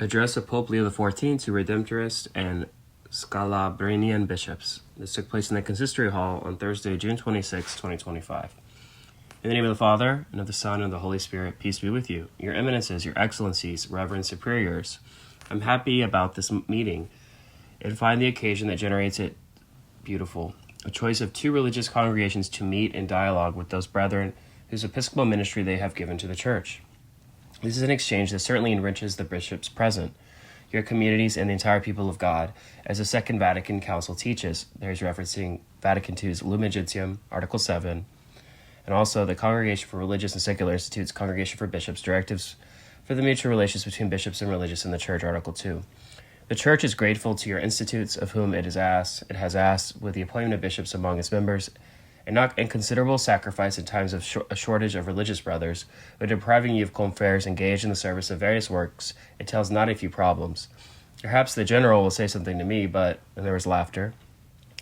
Address of Pope Leo XIV to Redemptorist and Scalabrinian bishops. This took place in the Consistory Hall on Thursday, June 26, 2025. In the name of the Father, and of the Son, and of the Holy Spirit, peace be with you. Your eminences, your excellencies, reverend superiors, I'm happy about this meeting and find the occasion that generates it beautiful. A choice of two religious congregations to meet in dialogue with those brethren whose episcopal ministry they have given to the Church. This is an exchange that certainly enriches the bishops present, your communities, and the entire people of God, as the Second Vatican Council teaches. There's referencing Vatican II's Lumen Gentium, Article 7, and also the Congregation for Religious and Secular Institutes, Congregation for Bishops, Directives for the Mutual Relations between Bishops and Religious in the Church, Article 2. The Church is grateful to your institutes, of whom it has asked, with the appointment of bishops among its members, and not inconsiderable sacrifice in times of a shortage of religious brothers, but depriving you of confreres engaged in the service of various works, it tells not a few problems. Perhaps the general will say something to me, and there was laughter.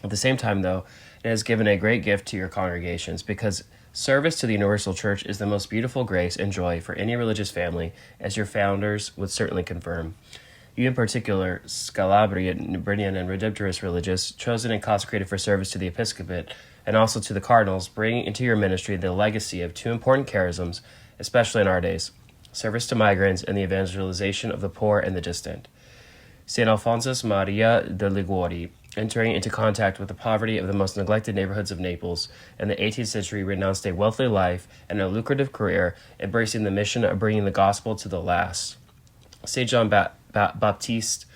At the same time, though, it has given a great gift to your congregations, because service to the universal Church is the most beautiful grace and joy for any religious family, as your founders would certainly confirm. You in particular, Scalabrinian and Redemptorist religious, chosen and consecrated for service to the episcopate, and also to the cardinals, bring into your ministry the legacy of two important charisms, especially in our days: service to migrants and the evangelization of the poor and the distant. St. Alphonsus Maria de Liguori, entering into contact with the poverty of the most neglected neighborhoods of Naples in the 18th century, renounced a wealthy life and a lucrative career, embracing the mission of bringing the gospel to the last. St. John Baptiste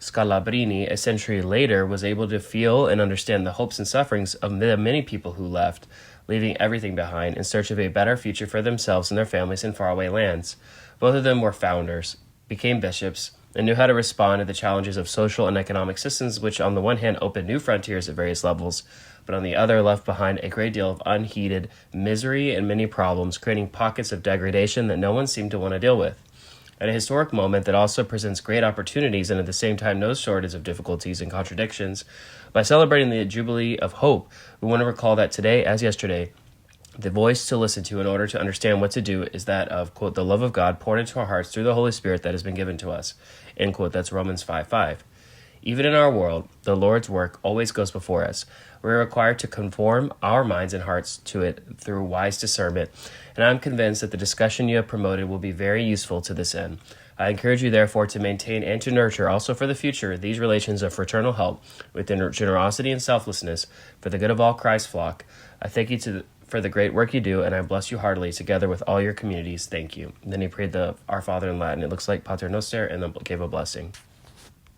Scalabrini, a century later, was able to feel and understand the hopes and sufferings of the many people who left, leaving everything behind in search of a better future for themselves and their families in faraway lands. Both of them were founders, became bishops, and knew how to respond to the challenges of social and economic systems, which on the one hand opened new frontiers at various levels, but on the other left behind a great deal of unheeded misery and many problems, creating pockets of degradation that no one seemed to want to deal with. At a historic moment that also presents great opportunities and at the same time no shortage of difficulties and contradictions, by celebrating the Jubilee of Hope, we want to recall that today, as yesterday, the voice to listen to in order to understand what to do is that of, quote, the love of God poured into our hearts through the Holy Spirit that has been given to us, end quote. That's Romans 5:5. Even in our world, the Lord's work always goes before us. We're required to conform our minds and hearts to it through wise discernment, and I'm convinced that the discussion you have promoted will be very useful to this end. I encourage you, therefore, to maintain and to nurture also for the future these relations of fraternal help with generosity and selflessness for the good of all Christ's flock. I thank you for the great work you do, and I bless you heartily together with all your communities. Thank you. And then he prayed the Our Father in Latin. It looks like Pater Noster, and then gave a blessing.